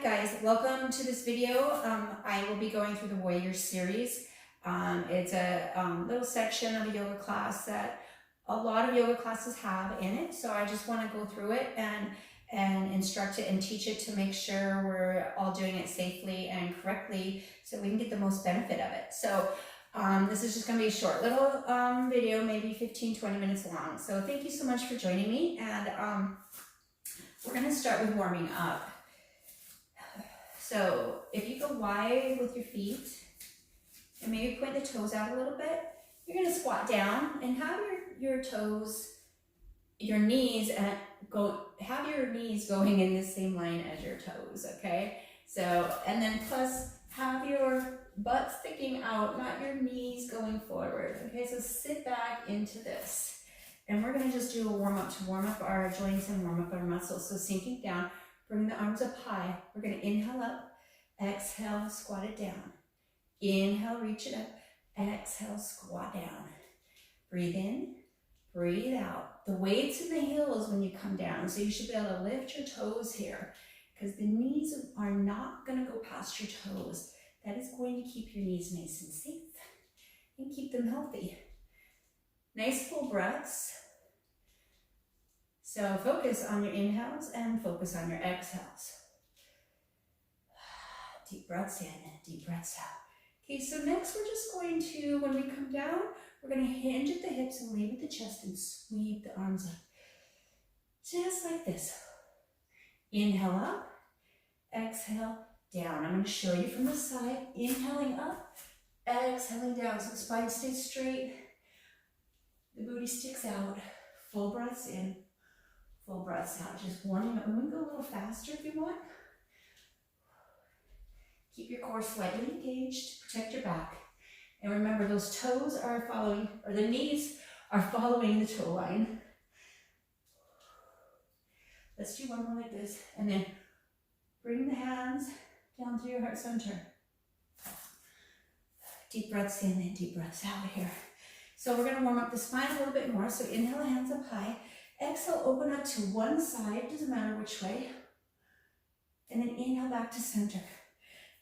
guys, welcome to this video. I will be going through the Warrior series. It's a little section of a yoga class that a lot of yoga classes have in it. So I just want to go through it and instruct it and teach it to make sure we're all doing it safely and correctly so we can get the most benefit of it. So this is just going to be a short little video, maybe 15-20 minutes long. So thank you so much for joining me, and we're going to start with warming up. So if you go wide with your feet and maybe point the toes out a little bit, you're going to squat down and have your toes, your knees, have your knees going in the same line as your toes, okay? So, and then plus have your butt sticking out, not your knees going forward, okay? So sit back into this. And we're going to just do a warm-up to warm up our joints and warm up our muscles. So sinking down, bring the arms up high. We're going to inhale up, exhale, squat it down. Inhale, reach it up, exhale, squat down. Breathe in, breathe out. The weight's in the heels when you come down, so you should be able to lift your toes here because the knees are not going to go past your toes. That is going to keep your knees nice and safe and keep them healthy. Nice full breaths. So focus on your inhales and focus on your exhales. Deep breaths in and deep breaths out. Okay, so next we're just going to, when we come down, we're going to hinge at the hips and lean at the chest and sweep the arms up. Just like this. Inhale up, exhale down. I'm going to show you from the side. Inhaling up, exhaling down. So the spine stays straight. The booty sticks out. Full breaths in, full breaths out. Just warming up. We can go a little faster if you want. Keep your core slightly engaged to protect your back. And remember, those toes are following, or the knees are following the toe line. Let's do one more like this. And then bring the hands down through your heart center. Deep breaths in and deep breaths out here. So we're going to warm up the spine a little bit more. So inhale, hands up high. Exhale, open up to one side. Doesn't matter which way. And then inhale back to center.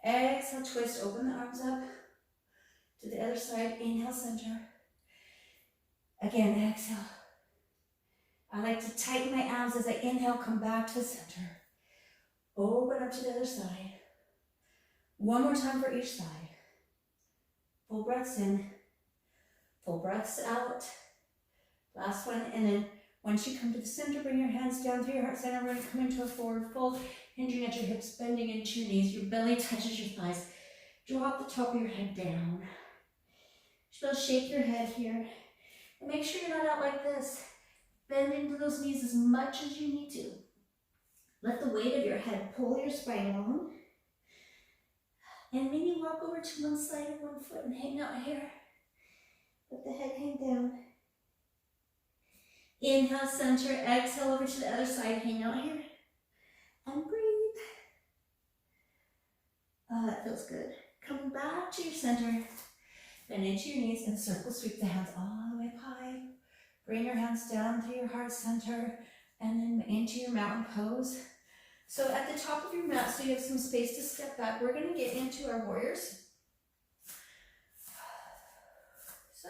Exhale, twist, open the arms up to the other side. Inhale, center. Again, exhale. I like to tighten my abs as I inhale, come back to center. Open up to the other side. One more time for each side. Full breaths in. Full breaths out. Last one. And then once you come to the center, bring your hands down through your heart center. We're going to come into a forward fold, hinging at your hips, bending into your knees. Your belly touches your thighs. Drop the top of your head down. Just shake your head here. And make sure you're not out like this. Bend into those knees as much as you need to. Let the weight of your head pull your spine along. And maybe walk over to one side of one foot and hang out here. Let the head hang down. Inhale, center, exhale over to the other side, hang out here. And breathe. Oh, that feels good. Come back to your center. Bend into your knees and circle sweep the hands all the way up high. Bring your hands down to your heart center and then into your mountain pose. So at the top of your mat, so you have some space to step back, we're going to get into our warriors. So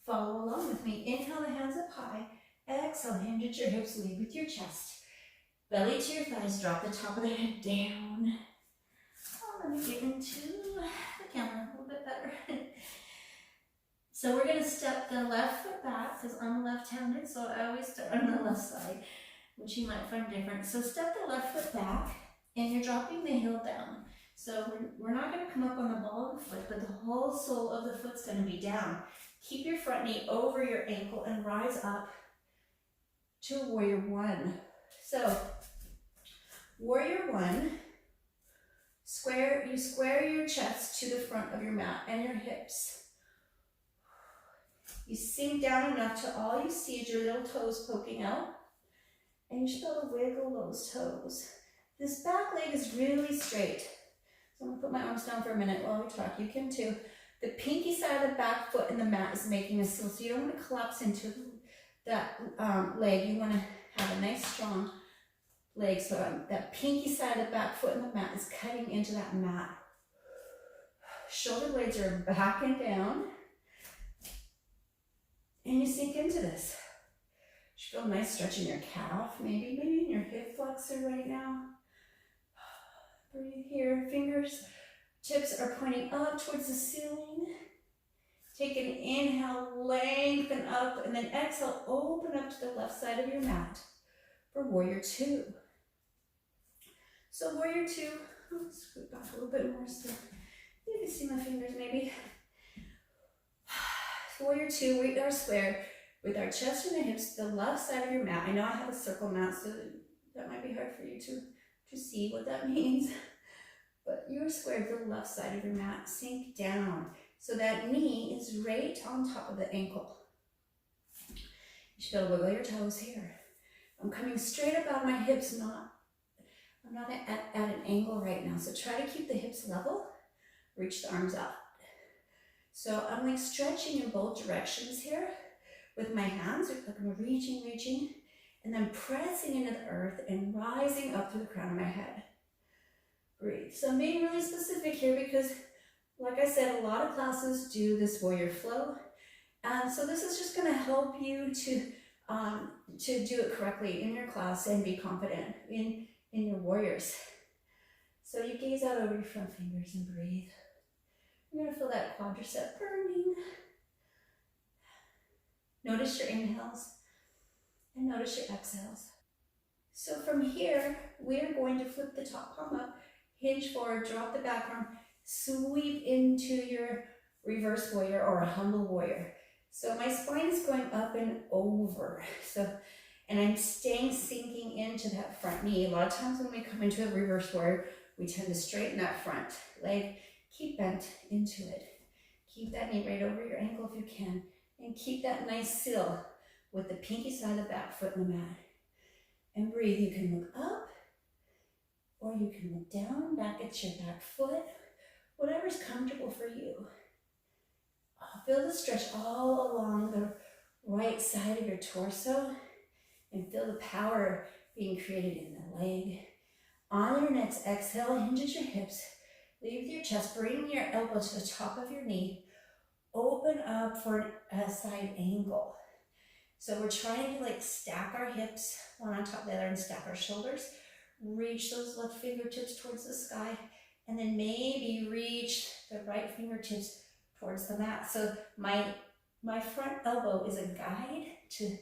follow along with me. Inhale the hands up high. Exhale, hinge at your hips, lead with your chest. Belly to your thighs, drop the top of the head down. Oh, let me get into the camera a little bit better. So we're going to step the left foot back because I'm left-handed, so I always start on the left side, which you might find different. So step the left foot back and you're dropping the heel down. So we're not going to come up on the ball of the foot, but the whole sole of the foot's going to be down. Keep your front knee over your ankle and rise up to warrior one. So warrior one, you square your chest to the front of your mat and your hips. You sink down enough till all you see is your little toes poking out. And you should be able to wiggle those toes. This back leg is really straight. So I'm going to put my arms down for a minute while we talk. You can too. The pinky side of the back foot in the mat is making a seal, so you don't want to collapse into that leg. You want to have a nice strong leg. So that pinky side of the back foot in the mat is cutting into that mat. Shoulder blades are back and down. And you sink into this. You feel nice stretch in your calf, maybe in your hip flexor right now. Breathe here. Fingers, tips are pointing up towards the ceiling. Take an inhale, lengthen up, and then exhale, open up to the left side of your mat for Warrior Two. So Warrior Two, I'll scoot back a little bit more so you can see my fingers maybe. Warrior Two, we are square with our chest and our hips to the left side of your mat. I know I have a circle mat, so that might be hard for you to see what that means. But you're square to the left side of your mat. Sink down. So that knee is right on top of the ankle. You should be able to wiggle your toes here. I'm coming straight up out of my hips, I'm not at an angle right now. So try to keep the hips level. Reach the arms out. So I'm like stretching in both directions here with my hands. Like I'm reaching, and then pressing into the earth and rising up through the crown of my head. Breathe. So I'm being really specific here because, like I said, a lot of classes do this warrior flow. And so this is just going to help you to do it correctly in your class and be confident in your warriors. So you gaze out over your front fingers and breathe. You're going to feel that quadricep burning. Notice your inhales and notice your exhales. So from here, we're going to flip the top palm up, hinge forward, drop the back arm, sweep into your reverse warrior or a humble warrior. So my spine is going up and over. And I'm sinking into that front knee. A lot of times when we come into a reverse warrior, we tend to straighten that front leg. Keep bent into it. Keep that knee right over your ankle if you can. And keep that nice seal with the pinky side of the back foot in the mat. And breathe. You can look up or you can look down, back at your back foot. Whatever's comfortable for you. Feel the stretch all along the right side of your torso. And feel the power being created in the leg. On your next exhale, hinge at your hips. Leave with your chest, bring your elbow to the top of your knee. Open up for a side angle. So we're trying to like stack our hips one on top of the other and stack our shoulders. Reach those left fingertips towards the sky. And then maybe reach the right fingertips towards the mat. So my front elbow is a guide to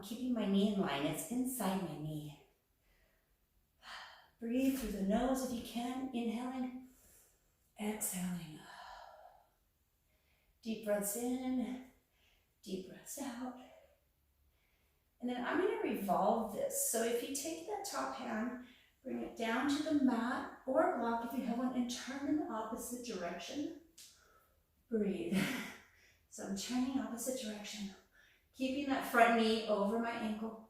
keeping my knee in line. It's inside my knee. Breathe through the nose if you can. Inhaling. Exhaling. Deep breaths in, deep breaths out. And then I'm going to revolve this. So if you take that top hand, bring it down to the mat or block if you have one, and turn in the opposite direction. Breathe. So I'm turning opposite direction, keeping that front knee over my ankle.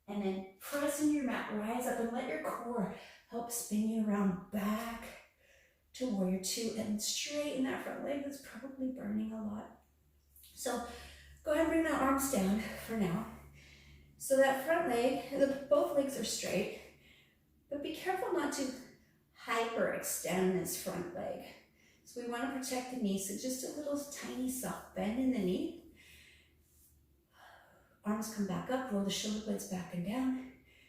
And then press into your mat, rise up, and let your core help spin you around back to Warrior Two, and straighten that front leg that's probably burning a lot. So go ahead and bring the arms down for now. So that front leg, both legs are straight, but be careful not to hyperextend this front leg. So we want to protect the knee, so just a little tiny soft bend in the knee. Arms come back up, roll the shoulder blades back and down.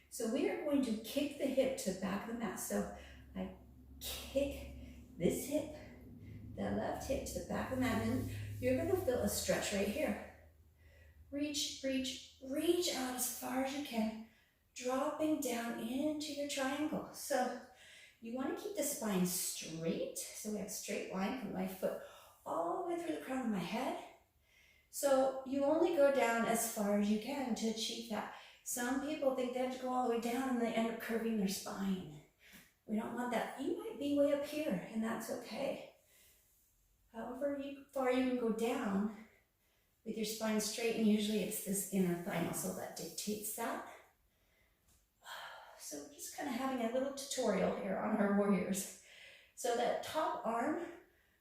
So we are going to kick the hip to the back of the mat. So I kick this hip, the left hip to the back of the mat, and you're going to feel a stretch right here. Reach out as far as you can, dropping down into your triangle. So you want to keep the spine straight. So we have a straight line from my foot all the way through the crown of my head. So you only go down as far as you can to achieve that. Some people think they have to go all the way down and they end up curving their spine. We don't want that. You might be way up here, and that's okay. However far you can go down with your spine straight, and usually it's this inner thigh muscle that dictates that. So just kind of having a little tutorial here on our warriors. So that top arm,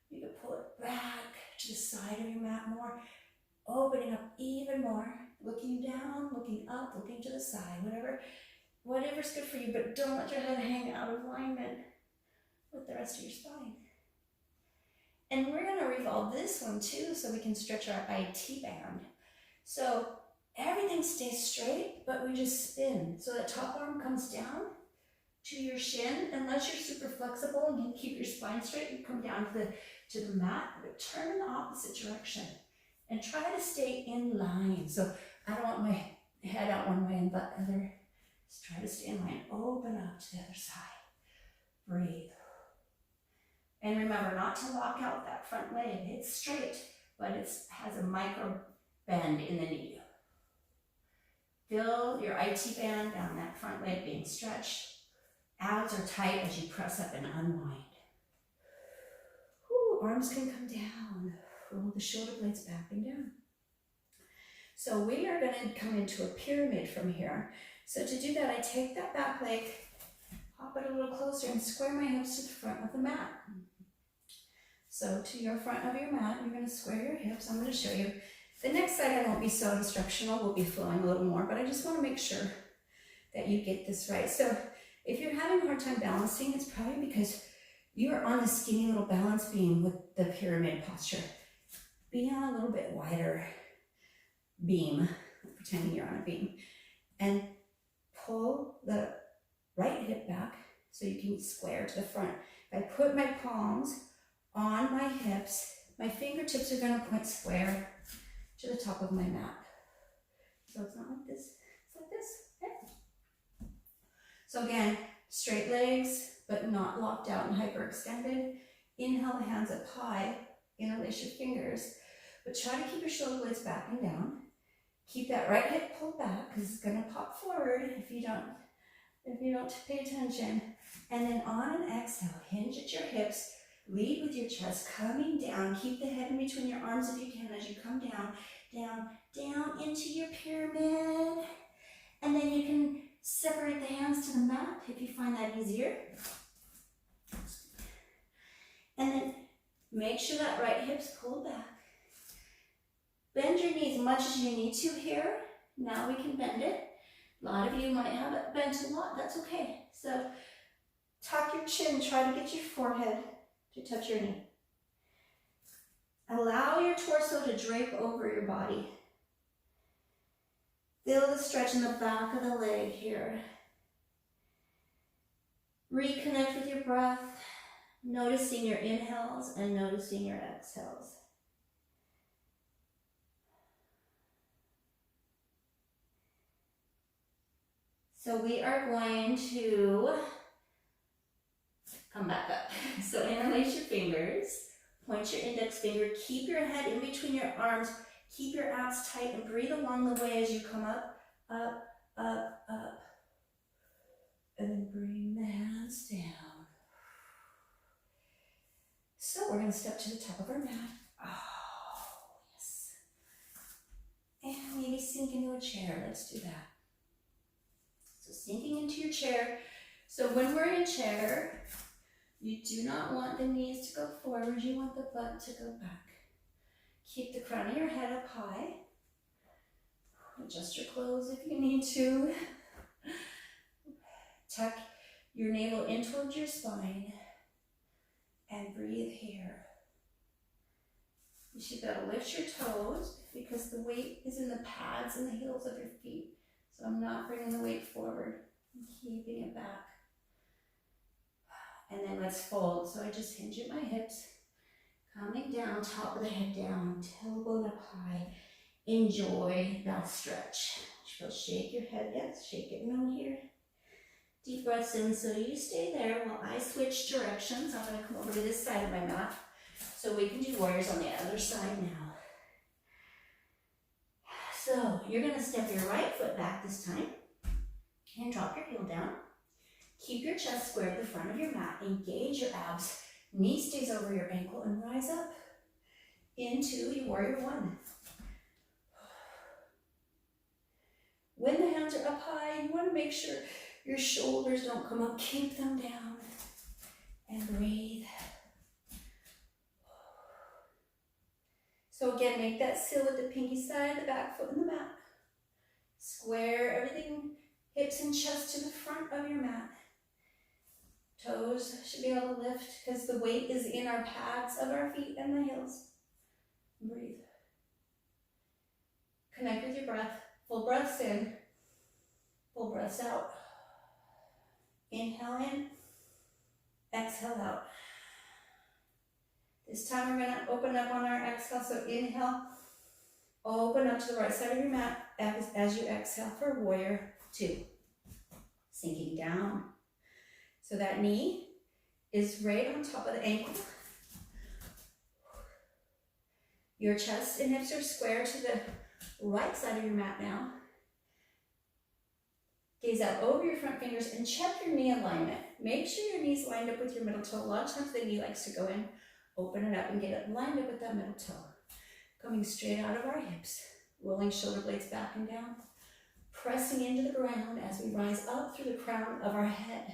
you can pull it back to the side of your mat more, opening up even more, looking down, looking up, looking to the side, whatever whatever's good for you, but don't let your head hang out of alignment with the rest of your spine. And we're gonna revolve this one too so we can stretch our IT band. So everything stays straight, but we just spin. So the top arm comes down to your shin. Unless you're super flexible and can keep your spine straight, you come down to the mat, but turn in the opposite direction. And try to stay in line. So I don't want my head out one way and the other. Just try to stay in line. Open up to the other side. Breathe. And remember not to lock out that front leg. It's straight, but it has a micro bend in the knee. Feel your IT band down that front leg being stretched. Abs are tight as you press up and unwind. Whew, arms can come down. Roll the shoulder blades back and down. So we are going to come into a pyramid from here. So to do that, I take that back leg, hop it a little closer, and square my hips to the front of the mat. So to your front of your mat, you're going to square your hips. I'm going to show you. The next side I won't be so instructional. We'll be flowing a little more, but I just want to make sure that you get this right. So if you're having a hard time balancing, it's probably because you're on the skinny little balance beam with the pyramid posture. Be on a little bit wider beam, pretending you're on a beam, and pull the right hip back so you can square to the front. If I put my palms on my hips, my fingertips are going to point square to the top of my mat. So it's not like this, it's like this. Okay? So again, straight legs, but not locked out and hyperextended. Inhale the hands up high, interlace your fingers, but try to keep your shoulder blades back and down. Keep that right hip pulled back because it's going to pop forward if you don't pay attention. And then on an exhale, hinge at your hips, lead with your chest, coming down. Keep the head in between your arms if you can as you come down, down, down into your pyramid. And then you can separate the hands to the mat if you find that easier. And then make sure that right hip's pulled back. Bend your knees as much as you need to here. Now we can bend it. A lot of you might have it bent a lot. That's okay. So tuck your chin. Try to get your forehead to touch your knee. Allow your torso to drape over your body. Feel the stretch in the back of the leg here. Reconnect with your breath, noticing your inhales and noticing your exhales. So we are going to come back up. So interlace your fingers, point your index finger, keep your head in between your arms, keep your abs tight and breathe along the way as you come up, up, up, up. And then bring the hands down. So we're going to step to the top of our mat. Oh, yes. And maybe sink into a chair. Let's do that. So sinking into your chair. So when we're in chair, you do not want the knees to go forward. You want the butt to go back. Keep the crown of your head up high. Adjust your clothes if you need to. Tuck your navel in towards your spine and breathe here. You should be able to lift your toes because the weight is in the pads and the heels of your feet. So I'm not bringing the weight forward. I'm keeping it back. And then let's fold. So I just hinge at my hips, coming down, top of the head down, tailbone up high. Enjoy that stretch. Shake your head, yes, shake it no here. Deep breaths in, so you stay there while I switch directions. I'm going to come over to this side of my mat so we can do warriors on the other side now. So you're going to step your right foot back this time and drop your heel down. Keep your chest square at the front of your mat. Engage your abs. Knee stays over your ankle and rise up into your warrior one. When the hands are up high, you want to make sure your shoulders don't come up. Keep them down and breathe. So again, make that seal with the pinky side, the back foot and the mat. Square everything Hips and chest to the front of your mat. Toes should be able to lift because the weight is in our pads of our feet and the heels. Breathe. Connect with your breath. Full breaths in. Full breaths out. Inhale in. Exhale out. This time we're going to open up on our exhale. So inhale. Open up to the right side of your mat as you exhale for warrior two. Sinking down. So that knee is right on top of the ankle. Your chest and hips are square to the right side of your mat now. Gaze out over your front fingers and check your knee alignment. Make sure your knee's lined up with your middle toe. A lot of times the knee likes to go in. Open it up and get it lined up with that middle toe. Coming straight out of our hips. Rolling shoulder blades back and down. Pressing into the ground as we rise up through the crown of our head.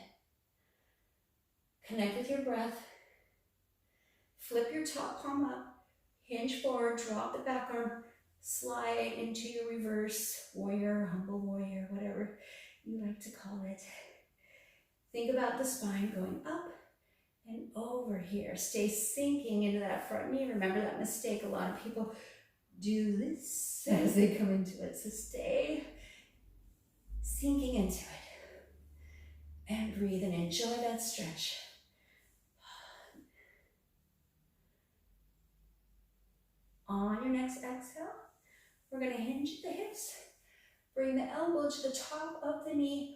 Connect with your breath. Flip your top palm up. Hinge forward, drop the back arm. Slide into your reverse warrior, humble warrior, whatever you like to call it. Think about the spine going up and over here. Stay sinking into that front knee. Remember that mistake. A lot of people do this as they come into it. So stay sinking into it. And breathe and enjoy that stretch. On your next exhale, we're going to hinge at the hips. Bring the elbow to the top of the knee.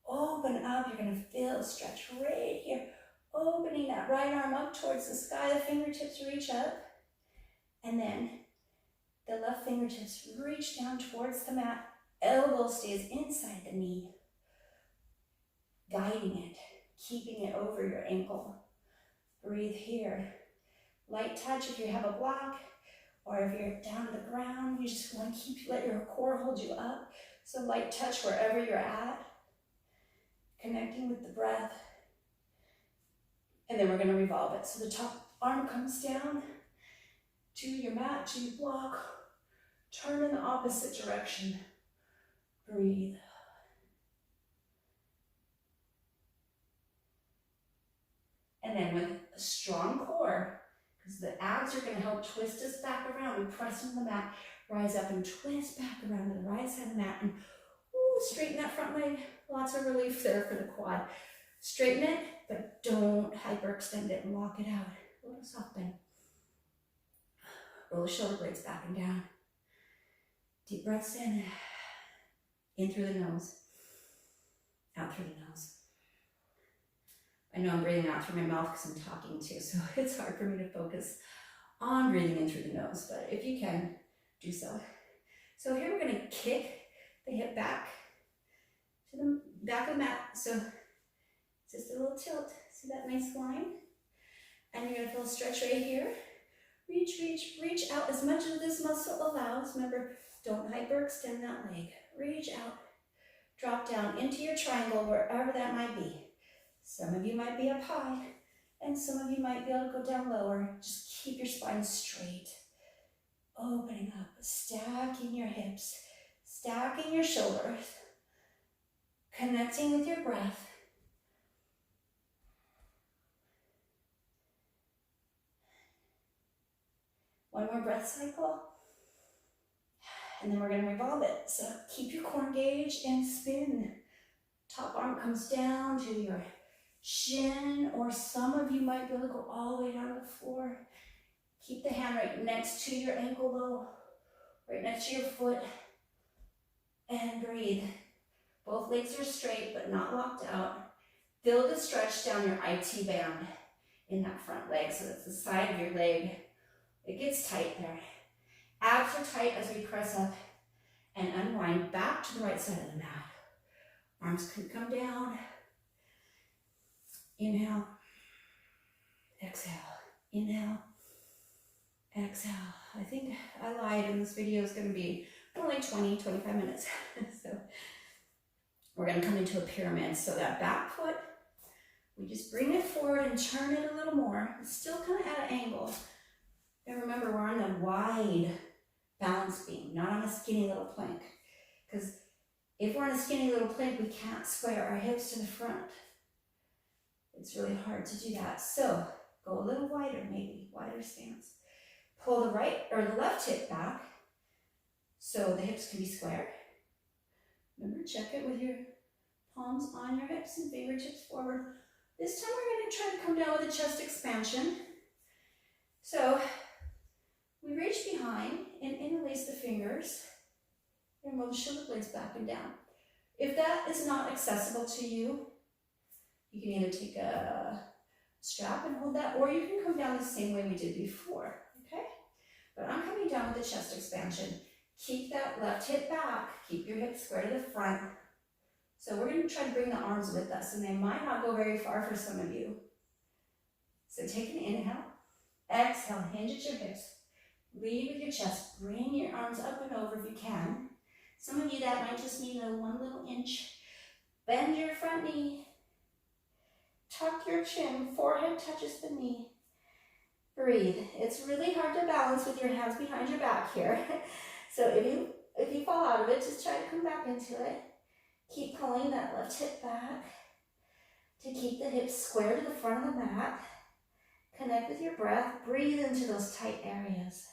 Open up. You're going to feel a stretch right here. Opening that right arm up towards the sky. The fingertips reach up. And then the left fingertips reach down towards the mat. Elbow stays inside the knee. Guiding it. Keeping it over your ankle. Breathe here. Light touch if you have a block. Or if you're down to the ground, you just want to let your core hold you up. So light touch wherever you're at. Connecting with the breath. And then we're going to revolve it. So the top arm comes down to your mat, to your block. Turn in the opposite direction. Breathe. And then with a strong core, because the abs are going to help twist us back around. We press into the mat, rise up and twist back around to the right side of the mat. And straighten that front leg. Lots of relief there for the quad. Straighten it, but don't hyperextend it and lock it out. A little soft bend. Roll the shoulder blades back and down. Deep breaths in. In through the nose. Out through the nose. I know I'm breathing out through my mouth because I'm talking too, so it's hard for me to focus on breathing in through the nose, but if you can, do so. So here we're going to kick the hip back to the back of the mat. So just a little tilt. See that nice line? And you're going to feel a stretch right here. Reach, reach, reach out as much as this muscle allows. Remember, don't hyperextend that leg. Reach out. Drop down into your triangle, wherever that might be. Some of you might be up high, and some of you might be able to go down lower. Just keep your spine straight. Opening up, stacking your hips, stacking your shoulders, connecting with your breath. One more breath cycle. And then we're going to revolve it. So keep your core engaged and spin. Top arm comes down to your shin, or some of you might be able to go all the way down to the floor. Keep the hand right next to your ankle though, right next to your foot, and breathe. Both legs are straight but not locked out. Feel the stretch down your IT band in that front leg, so that's the side of your leg. It gets tight there. Abs are tight as we press up and unwind back to the right side of the mat. Arms can come down. Inhale, exhale, inhale, exhale. I think I lied, and this video is going to be only 20-25 minutes. So we're going to come into a pyramid. So that back foot, we just bring it forward and turn it a little more. It's still kind of at an angle. And remember, we're on a wide balance beam, not on a skinny little plank. Because If we're on a skinny little plank, we can't square our hips to the front. It's really hard to do that. So go a little wider, maybe wider stance. Pull the right or the left hip back so the hips can be square. Remember, check it with your palms on your hips and fingertips forward. This time we're going to try to come down with a chest expansion. So we reach behind and interlace the fingers and roll the shoulder blades back and down. If that is not accessible to you, you can either take a strap and hold that, or you can come down the same way we did before, okay? But I'm coming down with the chest expansion. Keep that left hip back, keep your hips square to the front. So we're going to try to bring the arms with us, and they might not go very far for some of you. So take an inhale, exhale, hinge at your hips. Lead with your chest, bring your arms up and over if you can. Some of you that might just need a one little inch. Bend your front knee. Tuck your chin, forehead touches the knee. Breathe. It's really hard to balance with your hands behind your back here. So if you fall out of it, just try to come back into it. Keep pulling that left hip back to keep the hips square to the front of the mat. Connect with your breath. Breathe into those tight areas.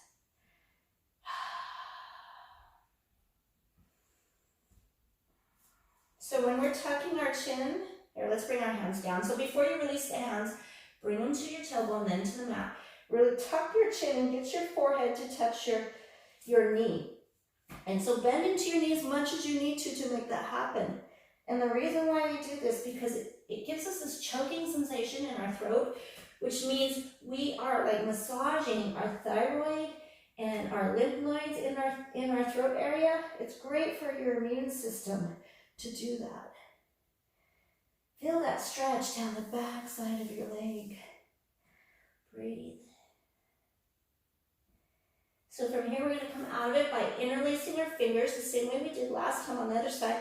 So when we're tucking our chin, here, let's bring our hands down. So before you release the hands, bring them to your tailbone, then to the mat. Really tuck your chin and get your forehead to touch your knee. And so bend into your knee as much as you need to make that happen. And the reason why we do this, because it gives us this choking sensation in our throat, which means we are like massaging our thyroid and our lymph nodes in our throat area. It's great for your immune system to do that. Feel that stretch down the back side of your leg. Breathe. So from here, we're going to come out of it by interlacing our fingers the same way we did last time on the other side.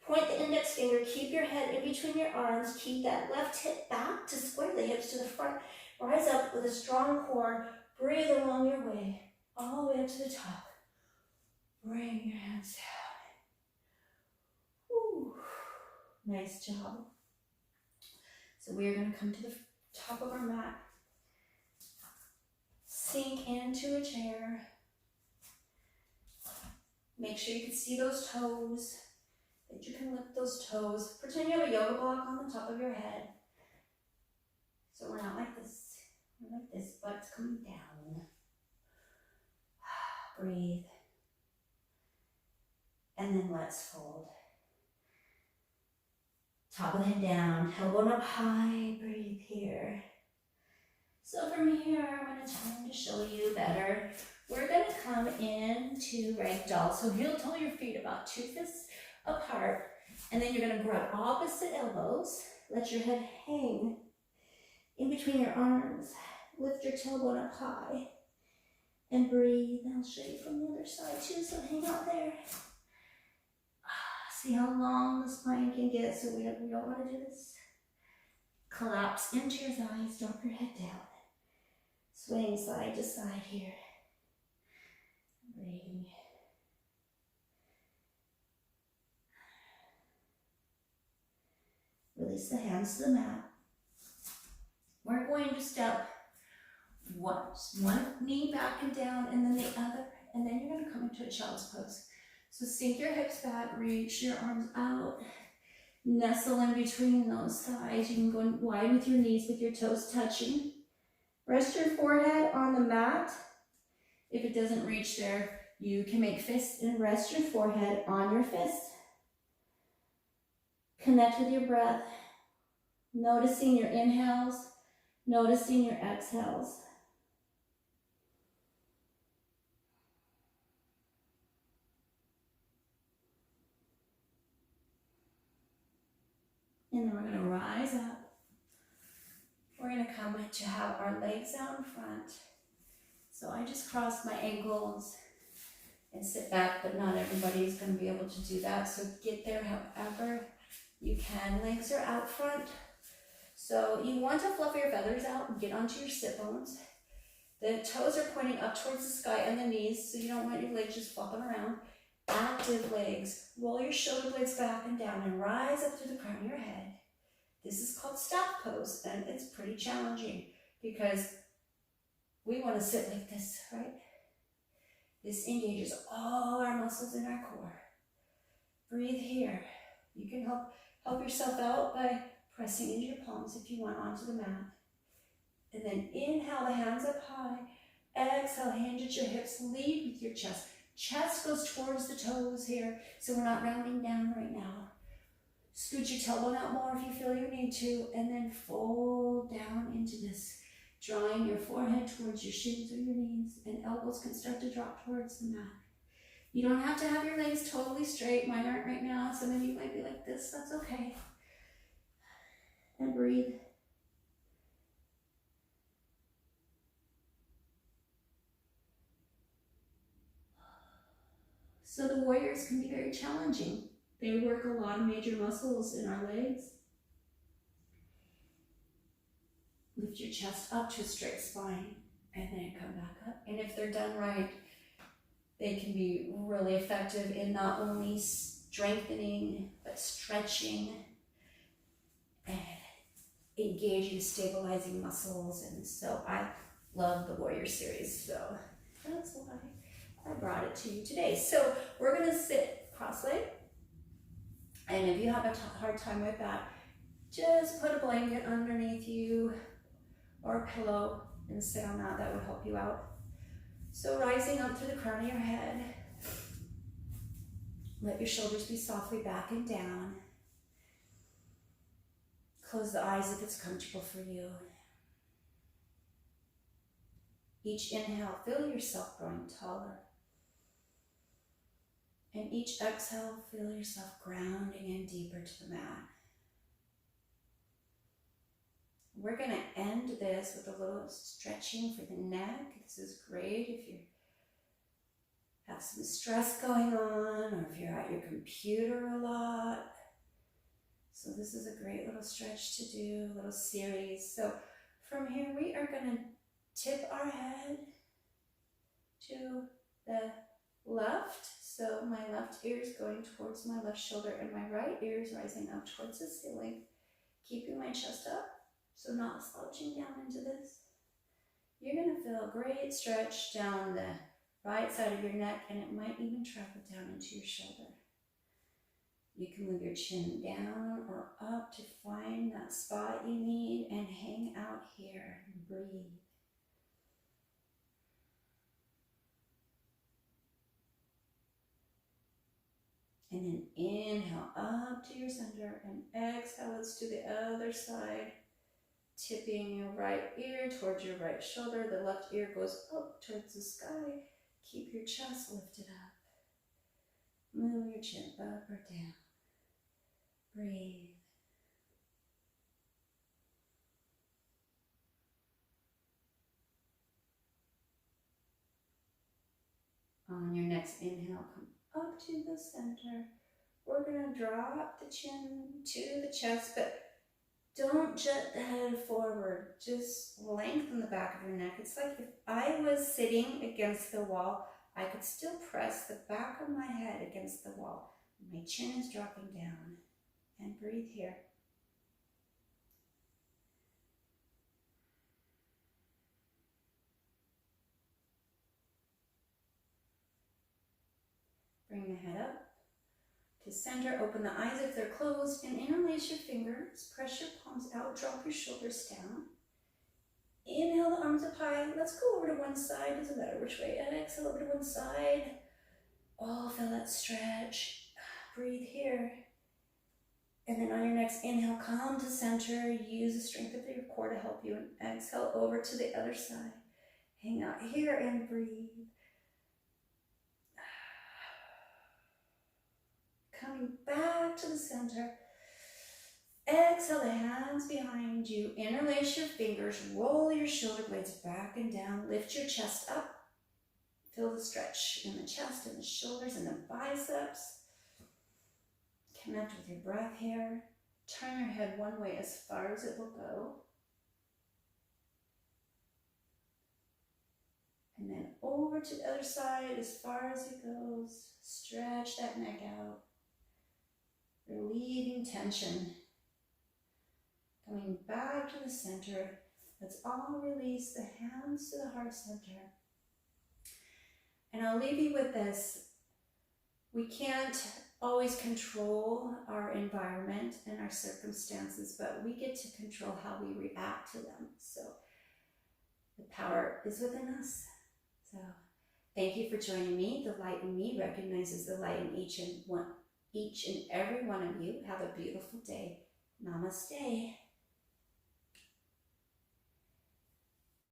Point the index finger, keep your head in between your arms, keep that left hip back to square the hips to the front. Rise up with a strong core. Breathe along your way, all the way up to the top. Bring your hands down. Whew. Nice job. So we are going to come to the top of our mat. Sink into a chair. Make sure you can see those toes, that you can lift those toes. Pretend you have a yoga block on the top of your head. So we're not like this. We're like this, butt's coming down. Breathe. And then let's fold. Top of the head down, tailbone up high, breathe here. So from here, I'm going to turn to show you better. We're going to come into ragdoll. So heel toe your feet about 2 fists apart, and then you're going to grab opposite elbows. Let your head hang in between your arms. Lift your tailbone up high and breathe. I'll show you from the other side too, so hang out there. See how long the spine can get, so we don't want to do this. Collapse into your thighs, drop your head down. Swing side to side here. Breathing. Release the hands to the mat. We're going to step one knee back and down, and then the other, and then you're going to come into a child's pose. So sink your hips back, reach your arms out, nestle in between those thighs. You can go wide with your knees with your toes touching. Rest your forehead on the mat. If it doesn't reach there, you can make fists and rest your forehead on your fist. Connect with your breath, noticing your inhales, noticing your exhales. And then we're going to rise up. We're going to come to have our legs out in front. So I just cross my ankles and sit back, but not everybody is going to be able to do that. So get there however you can. Legs are out front. So you want to fluff your feathers out and get onto your sit bones. The toes are pointing up towards the sky and the knees, so you don't want your legs just flopping around. Active legs. Roll your shoulder blades back and down and rise up through the crown of your head. This is called staff pose, and it's pretty challenging because we want to sit like this, right? This engages all our muscles in our core. Breathe here. You can help yourself out by pressing into your palms if you want onto the mat. And then inhale the hands up high. Exhale, hands at your hips. Lead with your chest. Chest goes towards the toes here, so we're not rounding down right now. Scoot your tailbone out more if you feel you need to, and then fold down into this, drawing your forehead towards your shins or your knees, and elbows can start to drop towards the mat. You don't have to have your legs totally straight. Mine aren't right now. Some of you might be like this. That's okay. And breathe. So the warriors can be very challenging. They work a lot of major muscles in our legs. Lift your chest up to a straight spine and then come back up. And if they're done right, they can be really effective in not only strengthening, but stretching and engaging, stabilizing muscles. And so I love the Warrior series. So that's why I brought it to you today. So we're going to sit cross-legged. And if you have a hard time with that, just put a blanket underneath you or a pillow and sit on that. That would help you out. So rising up through the crown of your head, let your shoulders be softly back and down. Close the eyes if it's comfortable for you. Each inhale, feel yourself growing taller. And each exhale, feel yourself grounding in deeper to the mat. We're going to end this with a little stretching for the neck. This is great if you have some stress going on or if you're at your computer a lot. So this is a great little stretch to do, a little series. So from here, we are going to tip our head to the left. So my left ear is going towards my left shoulder and my right ear is rising up towards the ceiling. Keeping my chest up, so not slouching down into this. You're going to feel a great stretch down the right side of your neck, and it might even travel down into your shoulder. You can move your chin down or up to find that spot you need and hang out here and breathe. And then inhale up to your center and exhale, let's do the other side. Tipping your right ear towards your right shoulder. The left ear goes up towards the sky. Keep your chest lifted up. Move your chin up or down. Breathe. On your next inhale, come up to the center. We're going to drop the chin to the chest, but don't jet the head forward. Just lengthen the back of your neck. It's like if I was sitting against the wall, I could still press the back of my head against the wall. My chin is dropping down. And breathe here. Bring the head up to center. Open the eyes if they're closed and interlace your fingers. Press your palms out. Drop your shoulders down. Inhale the arms up high. Let's go over to one side. Doesn't matter which way. And exhale over to one side. Oh, feel that stretch. Breathe here. And then on your next inhale, come to center. Use the strength of your core to help you. And exhale over to the other side. Hang out here and breathe. Coming back to the center. Exhale the hands behind you. Interlace your fingers. Roll your shoulder blades back and down. Lift your chest up. Feel the stretch in the chest and the shoulders and the biceps. Connect with your breath here. Turn your head one way as far as it will go. And then over to the other side as far as it goes. Stretch that neck out. Relieving tension. Coming back to the center. Let's all release the hands to the heart center. And I'll leave you with this. We can't always control our environment and our circumstances, but we get to control how we react to them. So the power is within us. So thank you for joining me. The light in me recognizes the light in each and every one of you. Have a beautiful day. Namaste.